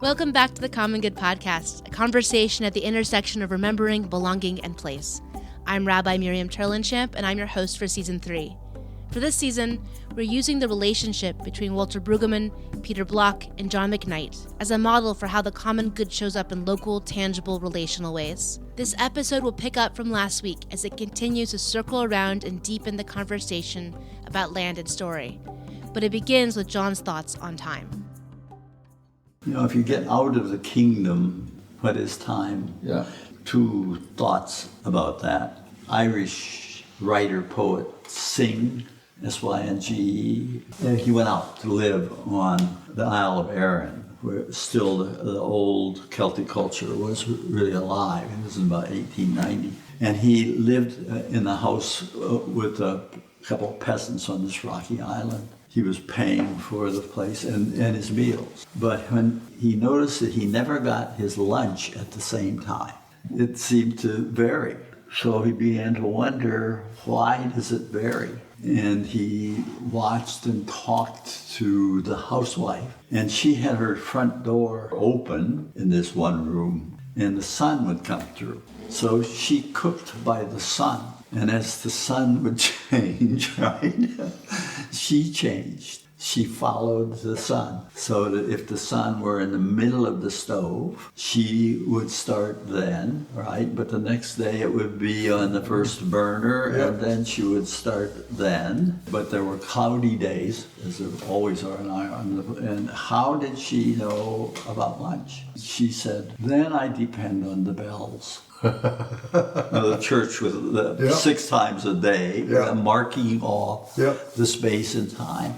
Welcome back to the Common Good Podcast, a conversation at the intersection of remembering, belonging, and place. I'm Rabbi Miriam Turlinchamp, and I'm your host for Season 3. For this season, we're using the relationship between Walter Brueggemann, Peter Block, and John McKnight as a model for how the common good shows up in local, tangible, relational ways. This episode will pick up from last week as it continues to circle around and deepen the conversation about land and story. But it begins with John's thoughts on time. You know, if you get out of the kingdom, what is time? Yeah. Two thoughts about that. Irish writer, poet Synge, S-Y-N-G-E, he went out to live on the Isle of Arran, where still the old Celtic culture was really alive. It was in about 1890. And he lived in the house with a couple of peasants on this rocky island. He was paying for the place and his meals. But when he noticed that he never got his lunch at the same time, it seemed to vary. So he began to wonder, why does it vary? And he watched and talked to the housewife. And she had her front door open in this one room, and the sun would come through. So she cooked by the sun. And as the sun would change, right, she changed. She followed the sun. So that if the sun were in the middle of the stove, she would start then, right? But the next day it would be on the first burner, and then she would start then. But there were cloudy days, as there always are in Ireland. And how did she know about lunch? She said, then I depend on the bells. The church with 6 times a day, marking off the space and time.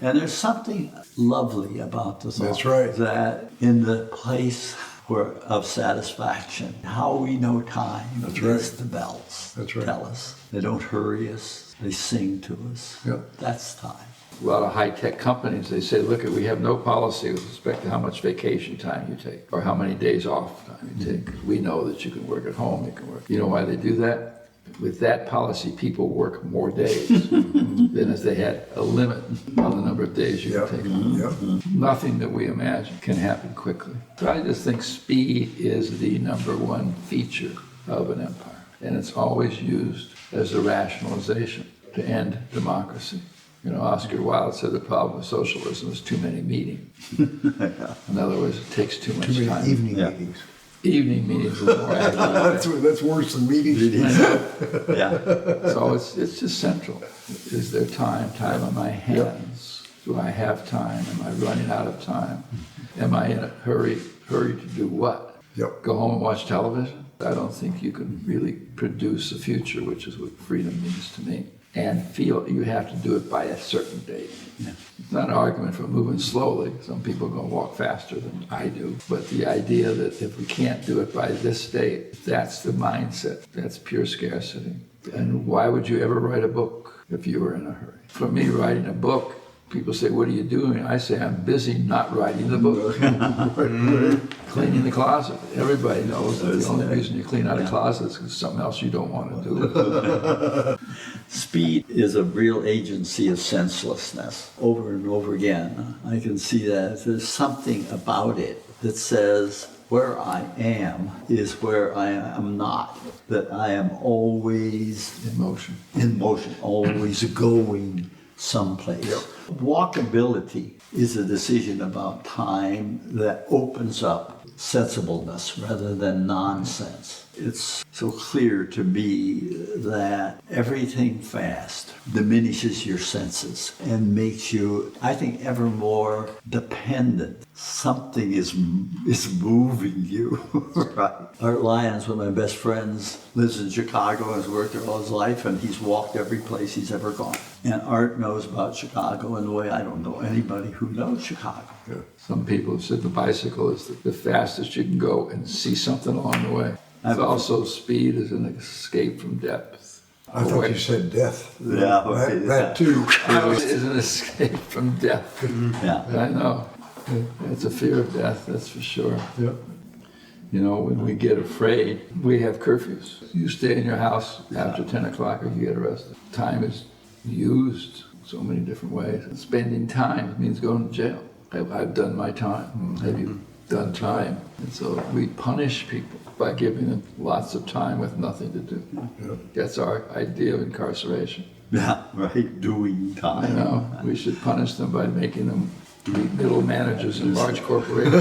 And there's something lovely about the thought that in the place of satisfaction, how we know time is the bells tell us. They don't hurry us, they sing to us. That's time. A lot of high-tech companies, they say, look, we have no policy with respect to how much vacation time you take or how many days off time you take. We know that you can work at home, you can work. You know why they do that? With that policy, people work more days than if they had a limit on the number of days you can take. Nothing that we imagine can happen quickly. So I just think speed is the number one feature of an empire. And it's always used as a rationalization to end democracy. You know, Oscar Wilde said the problem with socialism is too many meetings. In other words, it takes too much time. Evening meetings. Evening meetings are more accurate. That's worse than meetings. So it's just central. Is there time on my hands? Do I have time? Am I running out of time? Am I in a hurry to do what? Go home and watch television? I don't think you can really produce a future, which is what freedom means to me. And feel you have to do it by a certain date. It's not an argument for moving slowly. Some people are going to walk faster than I do. But the idea that if we can't do it by this date, that's the mindset. That's pure scarcity. And why would you ever write a book if you were in a hurry? For me, writing a book, people say, what are you doing? I say, I'm busy not writing the book. Cleaning the closet. Everybody knows that the only reason you clean out a closet is because something else you don't want to do. Speed is a real agency of senselessness over and over again. I can see that. There's something about it that says where I am is where I am not. That I am always in motion, always going someplace. Walkability is a decision about time that opens up sensibleness rather than nonsense. It's so clear to me that everything fast diminishes your senses and makes you, I think, ever more dependent. Something is moving you, right? Art Lyons, one of my best friends, lives in Chicago and has worked there all his life, and he's walked every place he's ever gone. And Art knows about Chicago in a way I don't know anybody who knows Chicago. Some people have said the bicycle is the fastest you can go and see something along the way. It's also speed is an escape from depth. I thought you said death. That too. Is an escape from death. I know. It's a fear of death, that's for sure. You know, when we get afraid, we have curfews. You stay in your house after 10 o'clock or you get arrested. Time is used so many different ways. And spending time means going to jail. I've done my time. Have you done time. And so we punish people by giving them lots of time with nothing to do. Yeah. That's our idea of incarceration. Yeah, right, doing time. We should punish them by making them be middle managers in large corporations.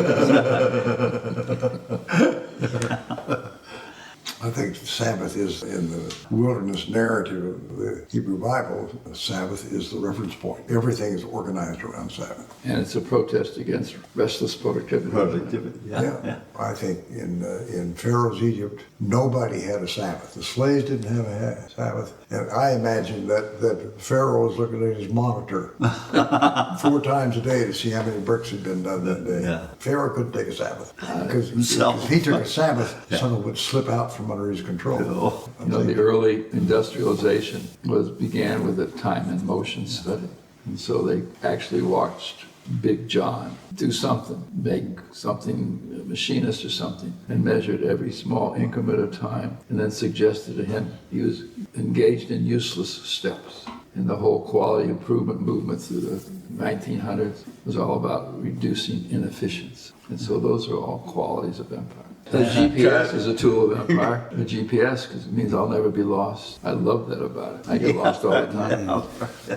I think Sabbath is, in the wilderness narrative of the Hebrew Bible, Sabbath is the reference point. Everything is organized around Sabbath. And it's a protest against restless productivity. Productivity, yeah. I think in Pharaoh's Egypt, nobody had a Sabbath. The slaves didn't have a Sabbath. And I imagine that Pharaoh was looking at his monitor 4 times a day to see how many bricks had been done that day. Yeah. Pharaoh couldn't take a Sabbath. Because Himself. if he took a Sabbath, something would slip out from under his control. Oh. The early industrialization began with a time and motion study. And so they actually watched Big John do something, make something, a machinist or something, and measured every small increment of time, and then suggested to him he was engaged in useless steps. And the whole quality improvement movement through the 1900s was all about reducing inefficiency. And so those are all qualities of empire. The GPS is a tool of empire. The GPS, because it means I'll never be lost. I love that about it. I get lost all the time.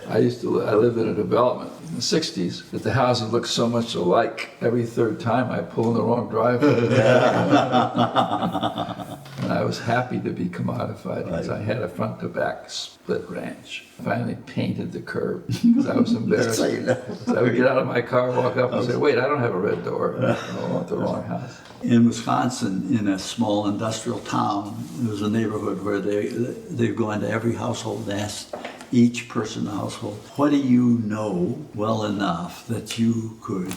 I lived in a development in the 60s that the houses looked so much alike. Every third time I pull in the wrong driveway. And I was happy to be commodified because I had a front to back split ranch. I finally painted the curb because I was embarrassed. So I would get out of my car, walk up and say, wait, I don't have a red door. I want the wrong house. In Wisconsin, in a small industrial town, there was a neighborhood where they'd go into every household and ask each person in the household, what do you know well enough that you could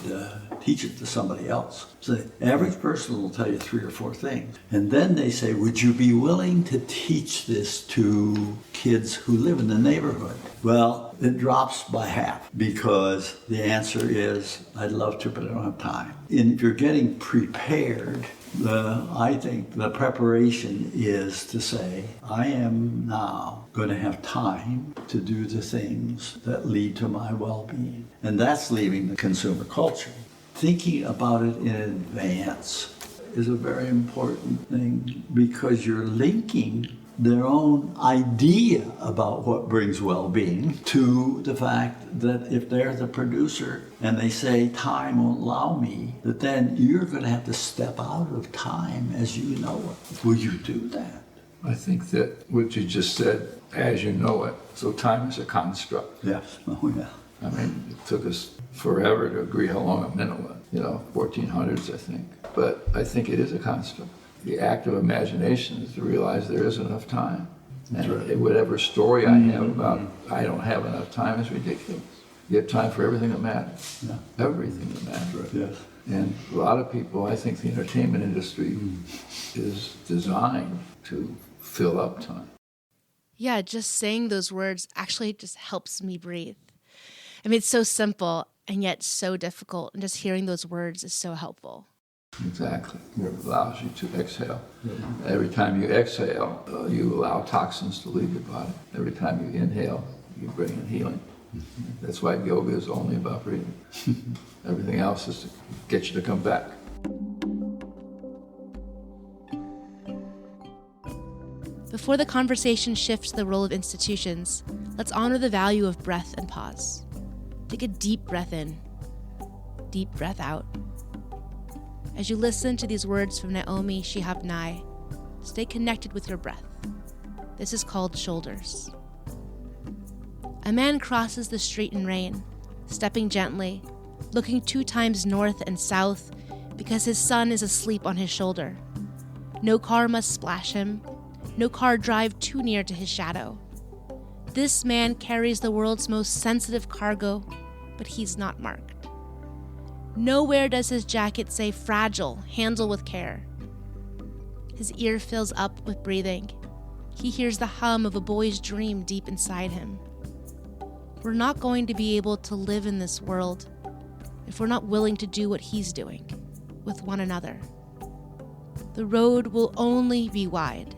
teach it to somebody else? So the average person will tell you 3 or 4 things. And then they say, would you be willing to teach this to kids who live in the neighborhood? Well, it drops by half because the answer is, I'd love to, but I don't have time. And if you're getting prepared, I think the preparation is to say, I am now going to have time to do the things that lead to my well-being. And that's leaving the consumer culture. Thinking about it in advance is a very important thing because you're linking their own idea about what brings well-being to the fact that if they're the producer and they say time won't allow me, that then you're going to have to step out of time as you know it. Will you do that? I think that what you just said, as you know it, so time is a construct. Yes. Oh, yeah. I mean, it took us forever to agree how long a minute was, 1400s, I think. But I think it is a construct. The act of imagination is to realize there isn't enough time. And whatever story I have about I don't have enough time is ridiculous. You have time for everything that matters. Yeah. Everything that matters. Yes. And a lot of people, I think the entertainment industry is designed to fill up time. Yeah, just saying those words actually just helps me breathe. I mean, it's so simple and yet so difficult. And just hearing those words is so helpful. Exactly. It allows you to exhale. Every time you exhale, you allow toxins to leave your body. Every time you inhale, you bring in healing. That's why yoga is only about breathing. Everything else is to get you to come back. Before the conversation shifts to the role of institutions, let's honor the value of breath and pause. Take a deep breath in, deep breath out. As you listen to these words from Naomi Shihab Nye, stay connected with your breath. This is called shoulders. A man crosses the street in rain, stepping gently, looking 2 times north and south because his son is asleep on his shoulder. No car must splash him. No car drive too near to his shadow. This man carries the world's most sensitive cargo, but he's not marked. Nowhere does his jacket say fragile, handle with care. His ear fills up with breathing. He hears the hum of a boy's dream deep inside him. We're not going to be able to live in this world if we're not willing to do what he's doing with one another. The road will only be wide.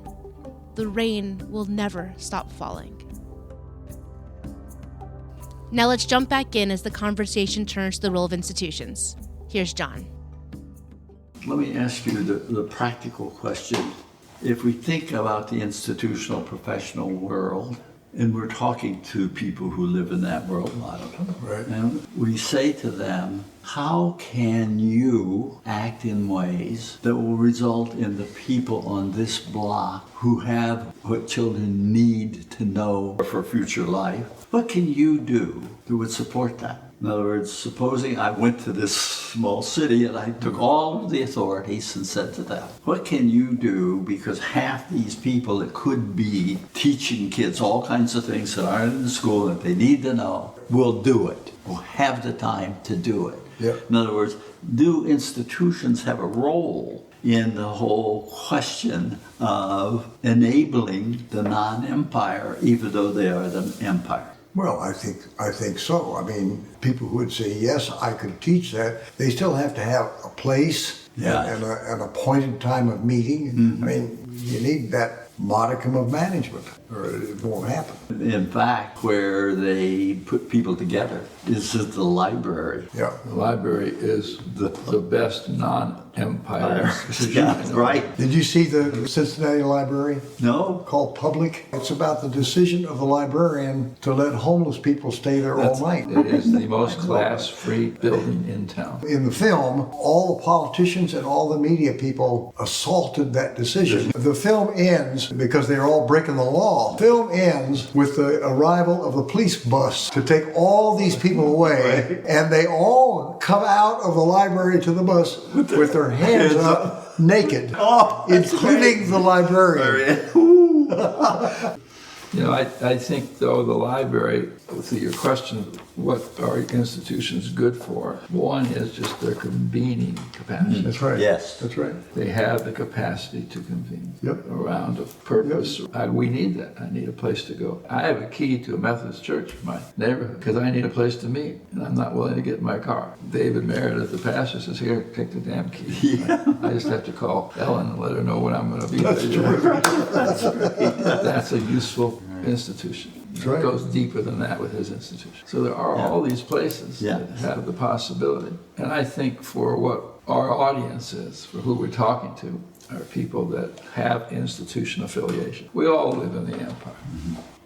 The rain will never stop falling. Now let's jump back in as the conversation turns to the role of institutions. Here's John. Let me ask you the practical question. If we think about the institutional professional world, and we're talking to people who live in that world, a lot of them, Right. and we say to them, how can you act in ways that will result in the people on this block who have what children need to know for future life? What can you do that would support that? In other words, supposing I went to this small city and I took all of the authorities and said to them, what can you do, because half these people that could be teaching kids all kinds of things that aren't in school that they need to know will do it, will have the time to do it. Yep. In other words, do institutions have a role in the whole question of enabling the non-empire, even though they are the empire? Well, I think so. I mean, people who would say, yes, I could teach that, they still have to have a place and an appointed time of meeting. I mean, you need that modicum of management or it won't happen. In fact, where they put people together is at the library. Yeah. The library is the best non-empire institution. Yeah, right. Did you see the Cincinnati Library? No? Called Public. It's about the decision of the librarian to let homeless people stay there all night. It is the most class-free building in town. In the film, all the politicians and all the media people assaulted that decision. The film ends because they're all breaking the law. Film ends with the arrival of the police bus to take all these people away, and they all come out of the library to the bus with their hands up, naked, including the librarian. You know, I think, though, the library, to your question, what are institutions good for? One is just their convening capacity. That's right. Yes. That's right. They have the capacity to convene Yep. around a purpose. We need that. I need a place to go. I have a key to a Methodist church in my neighborhood because I need a place to meet, and I'm not willing to get in my car. David Meredith, the pastor, says, here, take the damn key. Yeah. I just have to call Ellen and let her know when I'm going to be That's there. true. That's a useful institution. right. It goes deeper than that with his institution. So there are all these places that have the possibility. And I think for what our audience is, for who we're talking to, are people that have institution affiliation. We all live in the empire.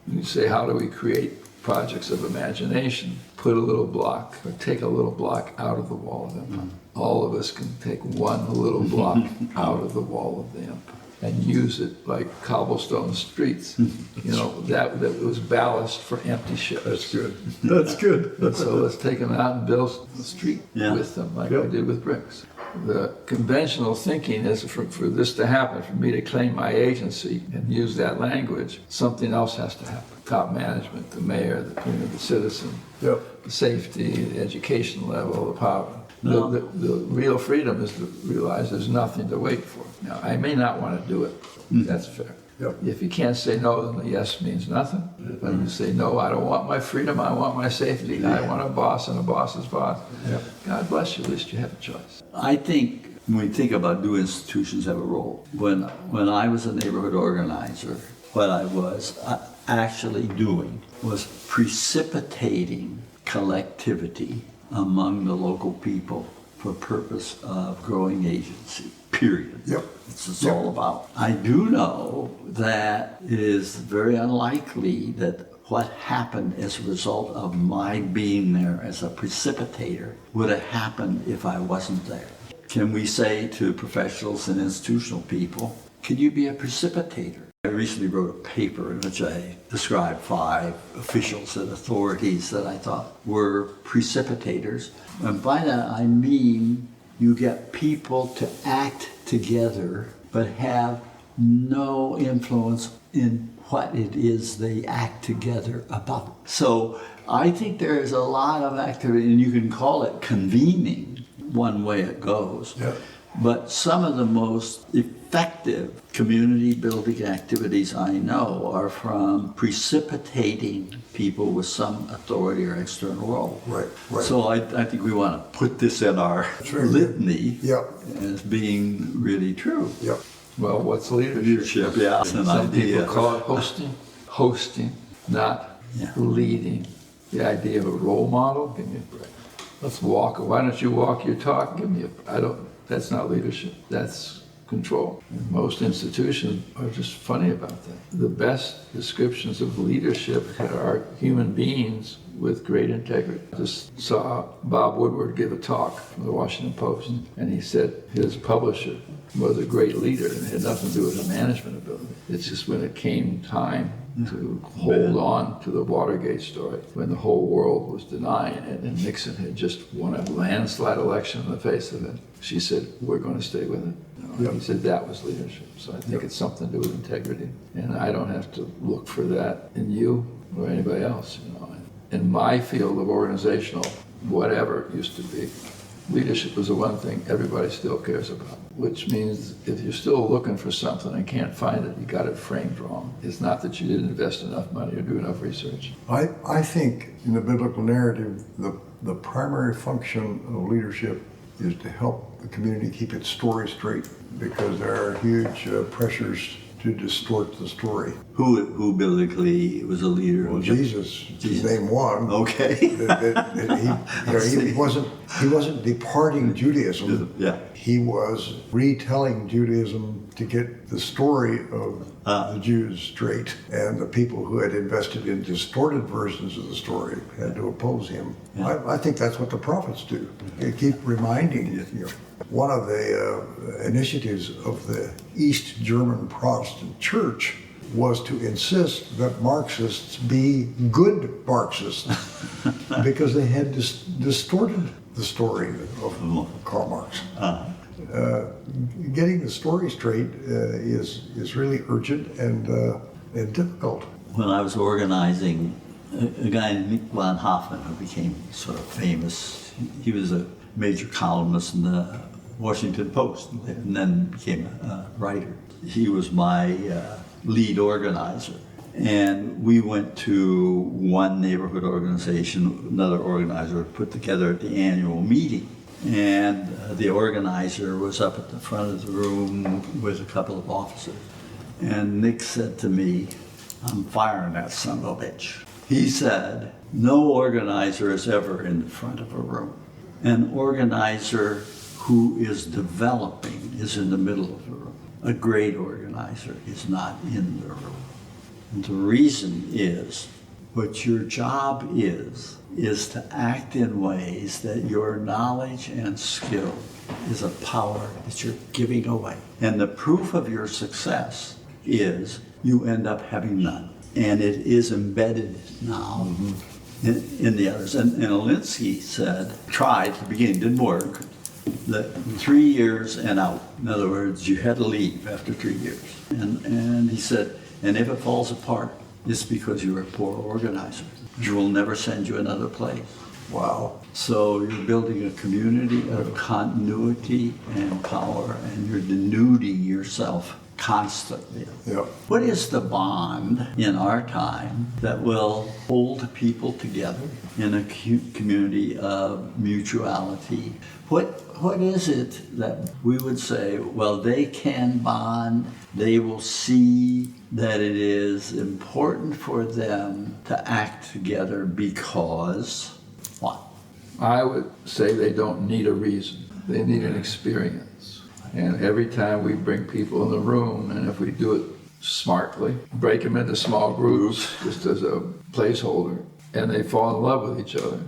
You say, how do we create projects of imagination? Put a little block, or take a little block out of the wall of empire. All of us can take one little block out of the wall of the empire and use it like cobblestone streets. You know, that was ballast for empty ships. That's good. That's good. And so let's take them out and build a street with them like we did with bricks. The conventional thinking is for this to happen, for me to claim my agency and use that language, something else has to happen. Top management, the mayor, the citizen, the safety, the education level, the power. No. The real freedom is to realize there's nothing to wait for. Now, I may not want to do it. That's fair. Yep. If you can't say no, then the yes means nothing. When you say no, I don't want my freedom, I want my safety. I want a boss and a boss's boss. God bless you, at least you have a choice. I think when we think about do institutions have a role, when I was a neighborhood organizer, what I was actually doing was precipitating collectivity among the local people for purpose of growing agency, period. Yep. This is all about. I do know that it is very unlikely that what happened as a result of my being there as a precipitator would have happened if I wasn't there. Can we say to professionals and institutional people, can you be a precipitator? I recently wrote a paper in which I described 5 officials and authorities that I thought were precipitators. And by that I mean you get people to act together but have no influence in what it is they act together about. So I think there is a lot of activity, and you can call it convening, one way it goes. But some of the most effective community building activities I know are from precipitating people with some authority or external role. Right. So I think we want to put this in our litany as being really true. Well, what's leadership? An Some idea. people call it hosting, not leading. The idea of a role model, give me a break. Let's walk. Why don't you walk your talk? Give me a. That's not leadership. That's control. And most institutions are just funny about that. The best descriptions of leadership are human beings with great integrity. I just saw Bob Woodward give a talk from the Washington Post, and he said his publisher was a great leader, and it had nothing to do with his management ability. It's just when it came time to hold on to the Watergate story, when the whole world was denying it, and Nixon had just won a landslide election in the face of it. She said, "We're going to stay with it." He said that was leadership. So I think it's something to do with integrity. And I don't have to look for that in you or anybody else. In my field of organizational, whatever it used to be, leadership is the one thing everybody still cares about, which means if you're still looking for something and can't find it, you got it framed wrong. It's not that you didn't invest enough money or do enough research. I think in the biblical narrative, the primary function of leadership is to help the community keep its story straight, because there are huge pressures to distort the story. Who biblically was a leader? Well, Jesus. Name one. Okay. He wasn't departing Judaism. Yeah. He was retelling Judaism to get the story of the Jews straight, and the people who had invested in distorted versions of the story had to oppose him. Yeah. I think that's what the prophets do. They keep reminding you. One of the initiatives of the East German Protestant Church was to insist that Marxists be good Marxists because they had distorted the story of Karl Marx. Getting the story straight is really urgent and difficult. When I was organizing, a guy named Nick von Hoffman, who became sort of famous, he was a major columnist in the Washington Post and then became a writer. He was my lead organizer. And we went to one neighborhood organization, another organizer put together at the annual meeting. And the organizer was up at the front of the room with a couple of officers. And Nick said to me, "I'm firing that son of a bitch." He said, "No organizer is ever in the front of a room. An organizer who is developing is in the middle of the room. A great organizer is not in the room." And the reason is, what your job is to act in ways that your knowledge and skill is a power that you're giving away. And the proof of your success is you end up having none. And it is embedded now in the others. And Alinsky said, tried at the beginning, didn't work, that 3 years and out. In other words, you had to leave after 3 years. And he said, and if it falls apart, it's because you're a poor organizer. You will never send you another place. Wow. So you're building a community of continuity and power, and you're denuding yourself constantly. Yep. What is the bond in our time that will hold people together in a community of mutuality? What is it that we would say, well, they can bond, they will see that it is important for them to act together because what? I would say they don't need a reason. They need an experience. And every time we bring people in the room, and if we do it smartly, break them into small groups just as a placeholder, and they fall in love with each other,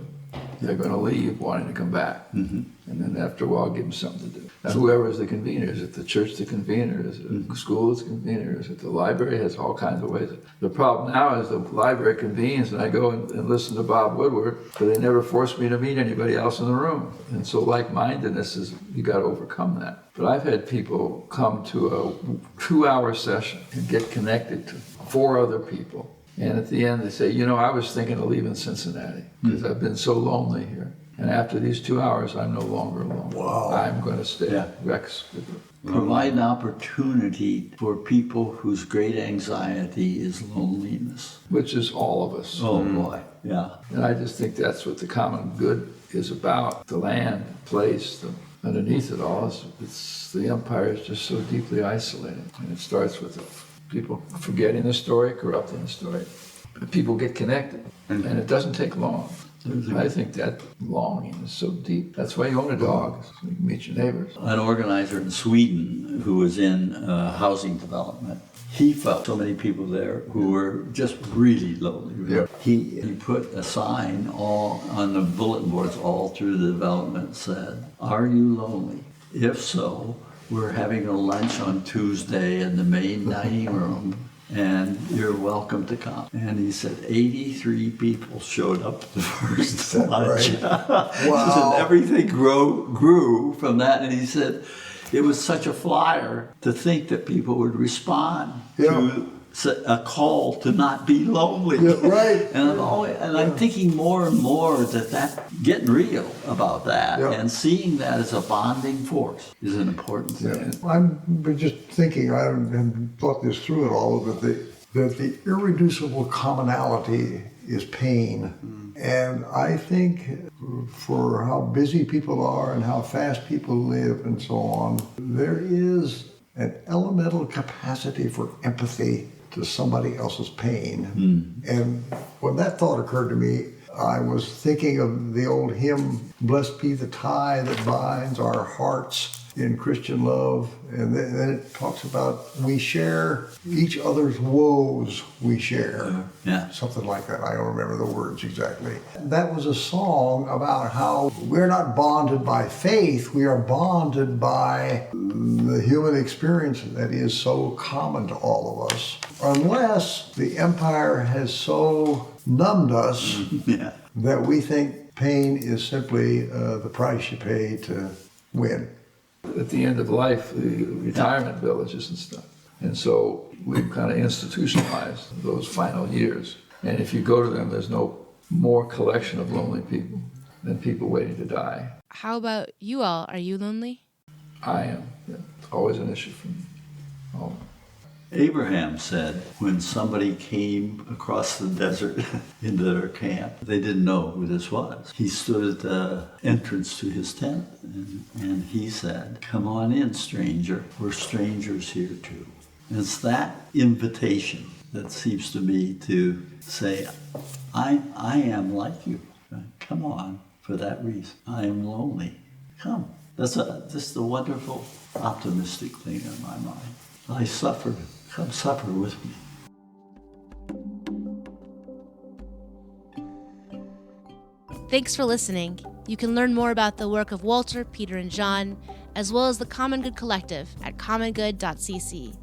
they're going to leave wanting to come back. Mm-hmm. And then after a while, give them something to do. Now, whoever is the convener, is it the church the convener? Is it the school that's convener? Is it the library? It has all kinds of ways. The problem now is the library convenes, and I go and listen to Bob Woodward, but they never force me to meet anybody else in the room. And so like-mindedness is, you got to overcome that. But I've had people come to a 2-hour session and get connected to 4 other people. And at the end, they say, I was thinking of leaving Cincinnati because I've been so lonely here. And after these 2 hours, I'm no longer alone. Wow. I'm going to stay. Yeah. Rex. Provide an opportunity for people whose great anxiety is loneliness. Which is all of us. Oh, boy. Yeah. And I just think that's what the common good is about. The land, place, underneath it all, it's the empire is just so deeply isolated. And it starts with people forgetting the story, corrupting the story. But people get connected, and it doesn't take long. I think that longing is so deep. That's why you own a dog, so you can meet your neighbors. An organizer in Sweden who was in housing development, he felt so many people there who were just really lonely. Yeah. He put a sign all on the bulletin boards all through the development said, "Are you lonely? If so, we're having a lunch on Tuesday in the main dining room, and you're welcome to come." And he said 83 people showed up at the first lunch. Right? Wow. And everything grew from that. And he said it was such a flyer to think that people would respond to a call to not be lonely. Yeah, right. And I'm thinking more and more that getting real about that and seeing that as a bonding force is an important thing. I'm just thinking, I haven't thought this through at all, that the irreducible commonality is pain. And I think for how busy people are and how fast people live and so on, there is an elemental capacity for empathy to somebody else's pain. And when that thought occurred to me, I was thinking of the old hymn, "Blessed be the tie that binds our hearts in Christian love." And then it talks about we share each other's woes, we share. Something like that. I don't remember the words exactly. That was a song about how we're not bonded by faith, we are bonded by the human experience that is so common to all of us. Unless the empire has so numbed us that we think pain is simply the price you pay to win. At the end of life, the retirement villages and stuff. And so we've kind of institutionalized those final years. And if you go to them, there's no more collection of lonely people than people waiting to die. How about you all? Are you lonely? I am. Yeah. It's always an issue for me. Oh. Abraham said when somebody came across the desert into their camp, they didn't know who this was. He stood at the entrance to his tent and he said, "Come on in, stranger. We're strangers here too." And it's that invitation that seems to me to say, I am like you. Come on for that reason. I am lonely. Come. That's just a wonderful, optimistic thing in my mind. I suffered. Come suffer with me. Thanks for listening. You can learn more about the work of Walter, Peter, and John, as well as the Common Good Collective at commongood.cc.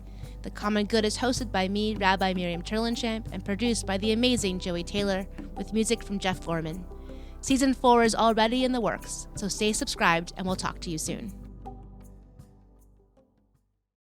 The Common Good is hosted by me, Rabbi Miriam Turlinchamp, and produced by the amazing Joey Taylor, with music from Jeff Gorman. Season 4 is already in the works, so stay subscribed and we'll talk to you soon.